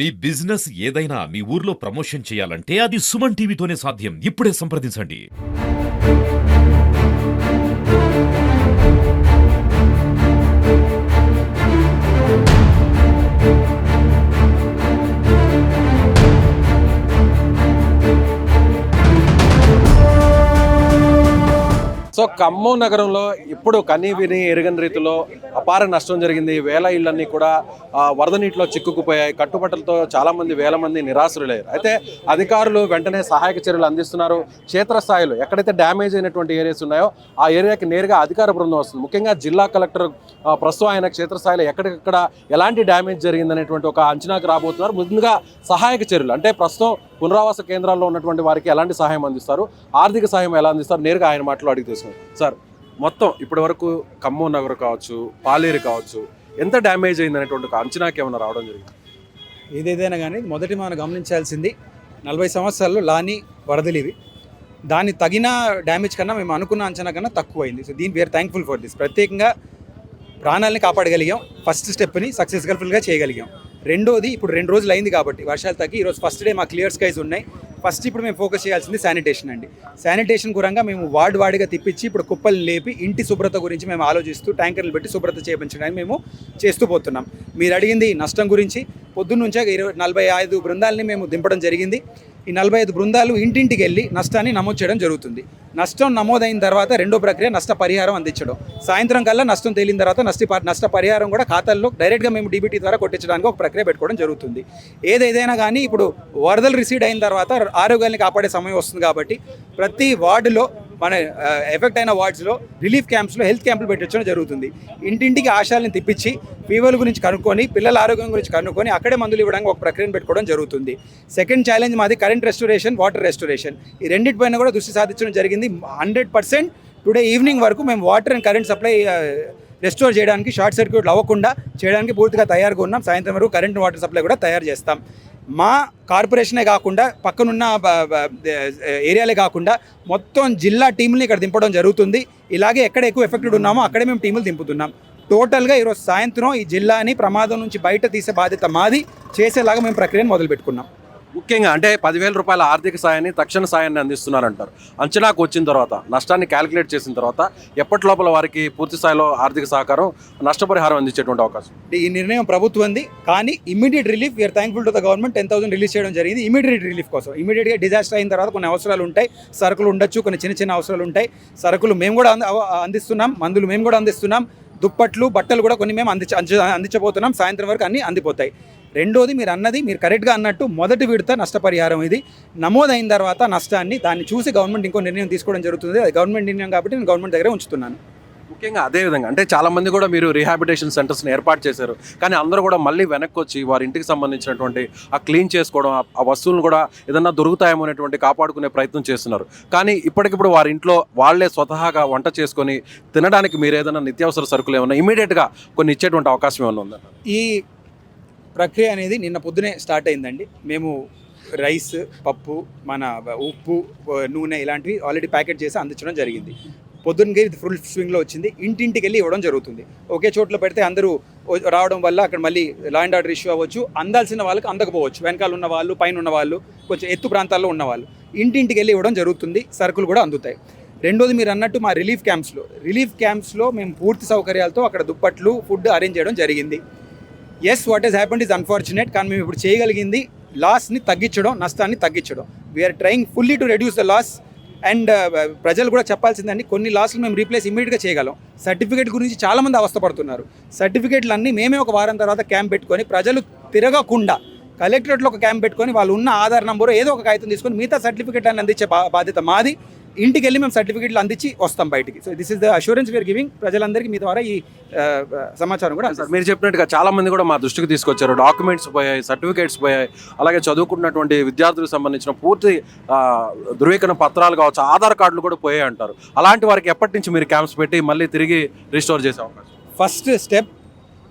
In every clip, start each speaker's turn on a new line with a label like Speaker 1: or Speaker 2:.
Speaker 1: మీ business ఏదైనా మీ ఊర్లో promotion చేయాలంటే అది సుమన్ టీవీతోనే సాధ్యం. ఇప్పుడే సంప్రదించండి.
Speaker 2: సో ఖమ్మం నగరంలో ఇప్పుడు కనీ విని ఎరగని రీతిలో అపార నష్టం జరిగింది. వేల ఇళ్లన్నీ కూడా వరద నీటిలో చిక్కుకుపోయాయి. కట్టుబట్టలతో చాలామంది వేల మంది నిరాశ్రులయ్యారు. అయితే అధికారులు వెంటనే సహాయక చర్యలు అందిస్తున్నారు. క్షేత్రస్థాయిలో ఎక్కడైతే డ్యామేజ్ అయినటువంటి ఏరియాస్ ఉన్నాయో ఆ ఏరియాకి నేరుగా అధికార బృందం వస్తుంది. ముఖ్యంగా జిల్లా కలెక్టర్ ప్రస్తుతం ఆయన క్షేత్రస్థాయిలో ఎక్కడికక్కడ ఎలాంటి డ్యామేజ్ జరిగిందనేటువంటి ఒక అంచనాకు రాబోతున్నారు. ముందుగా సహాయక చర్యలు అంటే ప్రస్తుతం పునరావాస కేంద్రాల్లో ఉన్నటువంటి వారికి ఎలాంటి సహాయం అందిస్తారు, ఆర్థిక సహాయం ఎలా అందిస్తారు, నేరుగా ఆయన మాటలు అడిగి తెలుసుకున్నారు. సార్, మొత్తం ఇప్పటి వరకు ఖమ్మం నగరం కావచ్చు, పాలేరు కావచ్చు, ఎంత డ్యామేజ్ అయింది అనేటువంటి ఒక అంచనాకి ఏమైనా రావడం జరిగింది?
Speaker 3: ఏదేదైనా కానీ మొదటి మనం గమనించాల్సింది 40 సంవత్సరాలు లాని వరదలు ఇవి. దాని తగిన డ్యామేజ్ కన్నా మేము అనుకున్న అంచనా కన్నా తక్కువైంది. సో దీని వీఆర్ థ్యాంక్ఫుల్ ఫర్ దిస్. ప్రత్యేకంగా ప్రాణాలని కాపాడగలిగాం. ఫస్ట్ స్టెప్ని సక్సెస్ఫుల్గా చేయగలిగాం. రెండోది ఇప్పుడు 2 రోజులు అయింది కాబట్టి వర్షాలు తగ్గి ఈరోజు ఫస్ట్ డే మా క్లియర్ స్కైస్ ఉన్నాయి. ఫస్ట్ ఇప్పుడు మేము ఫోకస్ చేయాల్సింది శానిటేషన్ అండి. శానిటేషన్ గురంగా మేము వార్డుగా తిప్పించి ఇప్పుడు కుప్పలు లేపి ఇంటి శుభ్రత గురించి మేము ఆలోచిస్తూ ట్యాంకర్లు పెట్టి శుభ్రత చేయించడానికి మేము చేస్తూ పోతున్నాం. మీరు అడిగింది నష్టం గురించి. పొద్దున్నుంచే 45 బృందాలని మేము దింపడం జరిగింది. ఈ 45 బృందాలు ఇంటింటికి వెళ్ళి నష్టాన్ని నమోదు చేయడం జరుగుతుంది. నష్టం నమోదైన తర్వాత రెండో ప్రక్రియ నష్టపరిహారం అందించడం. సాయంత్రం కల్లా నష్టం తేలిన తర్వాత నష్టపరిహారం కూడా ఖాతాల్లో డైరెక్ట్గా మేము డీబీటీ ద్వారా కొట్టించడానికి ఒక ప్రక్రియ పెట్టుకోవడం జరుగుతుంది. ఏదైనా కానీ ఇప్పుడు వరదలు రిసీడ్ అయిన తర్వాత ఆరోగ్యాన్ని కాపాడే సమయం వస్తుంది కాబట్టి ప్రతి వార్డులో మన ఎఫెక్ట్ అయిన వార్డ్స్లో రిలీఫ్ క్యాంప్స్లో హెల్త్ క్యాంపులు పెట్టించడం జరుగుతుంది. ఇంటింటికి ఆశాలను తిప్పించి ఫీవర్ల గురించి కనుక్కొని పిల్లల ఆరోగ్యం గురించి కనుక్కొని అక్కడే మందులు ఇవ్వడానికి ఒక ప్రక్రియను పెట్టుకోవడం జరుగుతుంది. సెకండ్ ఛాలెంజ్ మాది కరెంట్ రెస్టోరేషన్, వాటర్ రెస్టోరేషన్. ఈ రెండింటిపైన కూడా దృష్టి సాధించడం జరిగింది. 100% టుడే ఈవినింగ్ వరకు మేము water and current supply restore చేయడానికి, షార్ట్ సర్క్యూట్లు అవ్వకుండా చేయడానికి పూర్తిగా తయారుగా ఉన్నాం. సాయంత్రం వరకు కరెంట్ వాటర్ సప్లై కూడా తయారు చేస్తాం. మా కార్పొరేషనే కాకుండా పక్కనున్న ఏరియాలే కాకుండా మొత్తం జిల్లా టీముల్ని ఇక్కడ దింపడం జరుగుతుంది. ఇలాగే ఎక్కడ ఎక్కువ ఎఫెక్టెడ్ ఉన్నామో అక్కడే మేము టీములు దింపుతున్నాం. టోటల్గా ఈరోజు సాయంత్రం ఈ జిల్లాని ప్రమాదం నుంచి బయట తీసే బాధ్యత మాది. చేసేలాగా మేము ప్రక్రియను మొదలుపెట్టుకున్నాం.
Speaker 2: ముఖ్యంగా అంటే 10,000 రూపాయల ఆర్థిక సాయాన్ని, తక్షణ సాయాన్ని అందిస్తున్నారంటారు. అంచనాకు వచ్చిన తర్వాత, నష్టాన్ని క్యాలిక్యులేట్ చేసిన తర్వాత ఎప్పటి లోపల వారికి పూర్తి స్థాయిలో ఆర్థిక సహకారం, నష్టపరిహారం అందించేటువంటి అవకాశం?
Speaker 3: ఈ నిర్ణయం ప్రభుత్వంది. కానీ immediate relief we're thankful to the government. 10,000 release చేయడం జరిగింది ఇమీడియట్ రిలీఫ్ కోసం. ఇమీడియట్గా డిజాస్టర్ అయిన తర్వాత కొన్ని అవసరాలు ఉంటాయి, సరుకులు ఉండొచ్చు, కొన్ని చిన్న అవసరాలు ఉంటాయి. సరుకులు మేము కూడా అందిస్తున్నాం, మందులు మేము కూడా అందిస్తున్నాం, దుప్పట్లు, బట్టలు కూడా కొన్ని మేము అందించబోతున్నాం. సాయంత్రం వరకు అన్నీ అందిపోతాయి. రెండోది మీరు కరెక్ట్గా అన్నట్టు మొదటి విడత నష్టపరిహారం ఇది నమోదైన తర్వాత నష్టాన్ని దాన్ని చూసి గవర్నమెంట్ ఇంకో నిర్ణయం తీసుకోవడం జరుగుతుంది. అది గవర్నమెంట్ నిర్ణయం కాబట్టి నేను గవర్నమెంట్ దగ్గర ఉంచుతున్నాను.
Speaker 2: ముఖ్యంగా అదేవిధంగా అంటే చాలామంది కూడా మీరు రీహాబిటేషన్ సెంటర్స్ని ఏర్పాటు చేశారు. కానీ అందరూ కూడా మళ్ళీ వెనక్కి వచ్చి వారి ఇంటికి సంబంధించినటువంటి ఆ క్లీన్ చేసుకోవడం, ఆ వస్తువులను కూడా ఏదన్నా దొరుకుతాయేమో అనేటువంటి కాపాడుకునే ప్రయత్నం చేస్తున్నారు. కానీ ఇప్పటికిప్పుడు వారి ఇంట్లో వాళ్ళే స్వతహాగా వంట చేసుకొని తినడానికి మీరు ఏదైనా నిత్యావసర సరుకులు ఏమన్నా ఇమీడియట్గా కొన్ని ఇచ్చేటువంటి అవకాశం ఏమన్నా ఉందా?
Speaker 3: ఈ ప్రక్రియ అనేది నిన్న పొద్దునే స్టార్ట్ అయిందండి. మేము రైస్, పప్పు, మన ఉప్పు, నూనె ఇలాంటివి ఆల్రెడీ ప్యాకెట్ చేసి అందించడం జరిగింది. పొద్దున్నకి ఇది ఫుల్ స్వింగ్లో వచ్చింది. ఇంటింటికి వెళ్ళి ఇవ్వడం జరుగుతుంది. ఒకే చోట్ల పెడితే అందరూ రావడం వల్ల అక్కడ మళ్ళీ లా అండ్ ఆర్డర్ ఇష్యూ అవ్వచ్చు, అందాల్సిన వాళ్ళకి అందకపోవచ్చు. వెనకాల ఉన్న వాళ్ళు, పైన ఉన్న వాళ్ళు, కొంచెం ఎత్తు ప్రాంతాల్లో ఉన్నవాళ్ళు ఇంటింటికి వెళ్ళి ఇవ్వడం జరుగుతుంది. సరుకులు కూడా అందుతాయి. రెండోది మీరు అన్నట్టు మా రిలీఫ్ క్యాంప్స్లో మేము పూర్తి సౌకర్యాలతో అక్కడ దుప్పట్లు, ఫుడ్ అరేంజ్ చేయడం జరిగింది. Yes, what has happened is unfortunate. కానీ మేము ఇప్పుడు చేయగలిగింది లాస్ని తగ్గించడం, నష్టాన్ని తగ్గించడం. We're trying fully to reduce the loss. And ప్రజలు కూడా చెప్పాల్సిందండి, కొన్ని లాస్లు మేము రీప్లేస్ ఇమీడియట్గా చేయగలం. సర్టిఫికేట్ గురించి చాలామంది అవస్థపడుతున్నారు. సర్టిఫికేట్లు అన్నీ మేమే ఒక వారం తర్వాత క్యాంప్ పెట్టుకొని ప్రజలు తిరగకుండా కలెక్టరేట్లో ఒక క్యాంప్ పెట్టుకొని వాళ్ళు ఉన్న ఆధార్ నంబరు ఏదో ఒక కాగితం తీసుకొని మిగతా సర్టిఫికేట్ అని అందించే బాధ్యత మాది. ఇంటికి వెళ్ళి మేము సర్టిఫికేట్లు అందించి వస్తాం బయటికి. So this is the assurance we're giving ప్రజలందరికీ మీ ద్వారా ఈ సమాచారం కూడా.
Speaker 2: మీరు చెప్పినట్టుగా చాలామంది కూడా మా దృష్టికి తీసుకొచ్చారు. డాక్యుమెంట్స్ పోయాయి, సర్టిఫికేట్స్ పోయాయి, అలాగే చదువుకున్నటువంటి విద్యార్థులకు సంబంధించిన పూర్తి ధృవీకరణ పత్రాలు కావచ్చు, ఆధార్ కార్డులు కూడా పోయాయి అంటారు. అలాంటి వారికి ఎప్పటి నుంచి మీరు క్యాంప్స్ పెట్టి మళ్ళీ తిరిగి రిస్టోర్ చేసే అవకాశం?
Speaker 3: ఫస్ట్ స్టెప్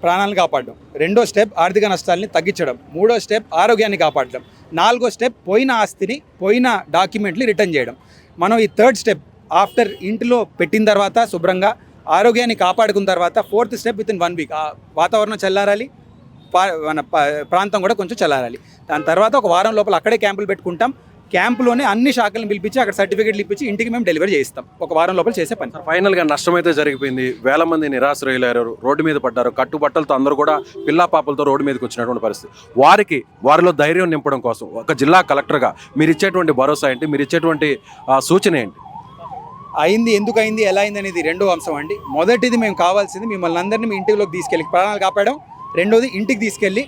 Speaker 3: ప్రాణాలను కాపాడడం, రెండో స్టెప్ ఆర్థిక నష్టాలని తగ్గించడం, మూడో స్టెప్ ఆరోగ్యాన్ని కాపాడడం, నాలుగో స్టెప్ పోయిన ఆస్తిని, పోయిన డాక్యుమెంట్ని రిటర్న్ చేయడం. మనం ఈ థర్డ్ స్టెప్ ఆఫ్టర్ ఇంటిలో పెట్టిన తర్వాత శుభ్రంగా ఆరోగ్యాన్ని కాపాడుకున్న తర్వాత fourth step with in 1 week వాతావరణం చల్లారాలి, ప్రాంతం కూడా కొంచెం చల్లారాలి. దాని తర్వాత ఒక వారం లోపల అక్కడే క్యాంపులు పెట్టుకుంటాం. క్యాంపులోనే అన్ని శాఖలను పిలిపించి అక్కడ సర్టిఫికేట్లు ఇప్పించి ఇంటికి మేము డెలివరీ చేయిస్తాం. ఒక వారం లోపల చేసే పని.
Speaker 2: ఫైనల్గా నష్టం అయితే జరిగిపోయింది. వేల మంది నిరాశ్రయులయ్యారు, రోడ్డు మీద పడ్డారు. కట్టుబట్టలతో అందరూ కూడా పిల్లా పాపలతో రోడ్డు మీదకి వచ్చినటువంటి పరిస్థితి. వారిలో ధైర్యం నింపడం కోసం ఒక జిల్లా కలెక్టర్గా మీరు ఇచ్చేటువంటి భరోసా ఏంటి, మీరు ఇచ్చేటువంటి సూచన ఏంటి?
Speaker 3: అయింది, ఎందుకు అయింది, ఎలా అయింది అనేది రెండో అంశం అండి. మొదటిది మేము కావాల్సింది మిమ్మల్ని అందరినీ మీ ఇంటిలోకి తీసుకెళ్ళి ప్రాణాలు కాపాడడం. రెండోది ఇంటికి తీసుకెళ్ళి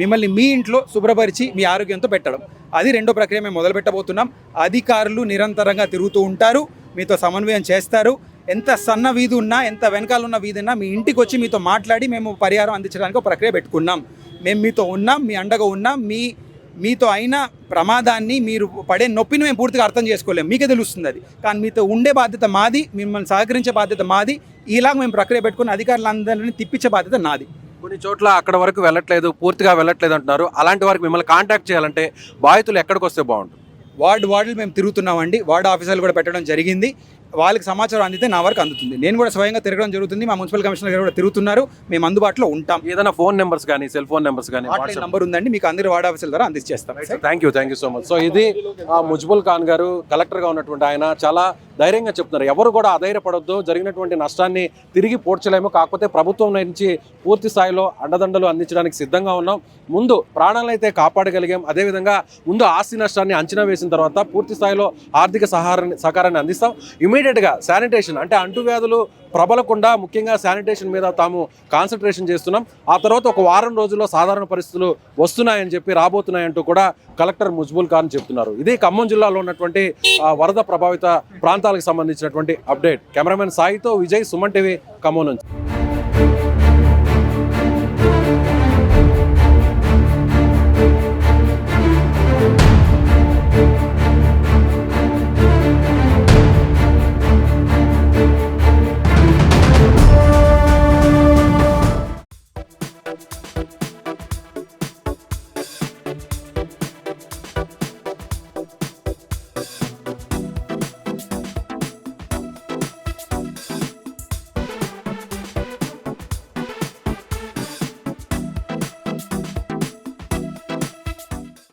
Speaker 3: మిమ్మల్ని మీ ఇంట్లో శుభ్రపరిచి మీ ఆరోగ్యంతో పెట్టడం. అది రెండో ప్రక్రియ మేము మొదలు పెట్టబోతున్నాం. అధికారులు నిరంతరంగా తిరుగుతూ ఉంటారు, మీతో సమన్వయం చేస్తారు. ఎంత సన్న వీధి ఉన్నా, ఎంత వెనకాల ఉన్న వీధి ఉన్నా మీ ఇంటికి వచ్చి మీతో మాట్లాడి మేము పరిహారం అందించడానికి ఒక ప్రక్రియ పెట్టుకున్నాం. మేము మీతో ఉన్నాం, మీ అండగా ఉన్నాం. మీతో అయిన ప్రమాదాన్ని, మీరు పడే నొప్పిని మేము పూర్తిగా అర్థం చేసుకోలేము, మీకే తెలుస్తుంది అది. కానీ మీతో ఉండే బాధ్యత మాది, మిమ్మల్ని సహకరించే బాధ్యత మాది. ఇలాగ మేము ప్రక్రియ పెట్టుకుని అధికారులందరినీ తిప్పించే బాధ్యత నాది.
Speaker 2: కొన్ని చోట్ల అక్కడ వరకు వెళ్ళట్లేదు, పూర్తిగా వెళ్ళట్లేదు అంటున్నారు. అలాంటి వారికి మిమ్మల్ని కాంటాక్ట్ చేయాలంటే బాధితులు ఎక్కడికి వస్తే బాగుంటుంది?
Speaker 3: వార్డులు మేము తిరుగుతున్నామండి. వార్డు ఆఫీసర్లు కూడా పెట్టడం జరిగింది. వాళ్ళకి సమాచారం అందితే నా వరకు అందుతుంది. నేను కూడా స్వయంగా తిరగడం జరుగుతుంది. మా మున్సిపల్ కమిషనర్ గారు కూడా తిరుగుతున్నారు. మేము అందుబాటులో ఉంటాం.
Speaker 2: ఏదైనా ఫోన్ నెంబర్స్ కానీ, సెల్ ఫోన్ నెంబర్స్ కానీ,
Speaker 3: వాట్సాప్ నెంబర్ ఉందండి, మీకు అందరి వార్డు ఆఫీసర్ ద్వారా అందించేస్తాం.
Speaker 2: Thank you so much. So ఇది ముజ్బుల్ ఖాన్ గారు, కలెక్టర్గా ఉన్నటువంటి ఆయన చాలా ధైర్యంగా చెప్తున్నారు. ఎవరు కూడా అధైర్యపడొద్దు, జరిగినటువంటి నష్టాన్ని తిరిగి పోడ్చలేము, కాకపోతే ప్రభుత్వం నుంచి పూర్తి స్థాయిలో అండదండలు అందించడానికి సిద్ధంగా ఉన్నాం. ముందు ప్రాణాలను అయితే కాపాడగలిగాం, అదేవిధంగా ముందు ఆస్తి నష్టాన్ని అంచనా వేసిన తర్వాత పూర్తి స్థాయిలో ఆర్థిక సహకారాన్ని అందిస్తాం. ఇమీడియట్గా శానిటేషన్ అంటే అంటువ్యాధులు ప్రబలకుండా ముఖ్యంగా శానిటేషన్ మీద తాము కాన్సన్ట్రేషన్ చేస్తున్నాం. ఆ తర్వాత ఒక వారం రోజుల్లో సాధారణ పరిస్థితులు వస్తున్నాయని చెప్పి, రాబోతున్నాయంటూ కూడా కలెక్టర్ ముజ్బుల్ ఖాన్ చెప్తున్నారు. ఇది ఖమ్మం జిల్లాలో ఉన్నటువంటి వరద ప్రభావిత ప్రాంతాలకు సంబంధించినటువంటి అప్డేట్. కెమెరామెన్ సాయితో విజయ్, సుమన్ టీవీ, ఖమ్మం నుంచి.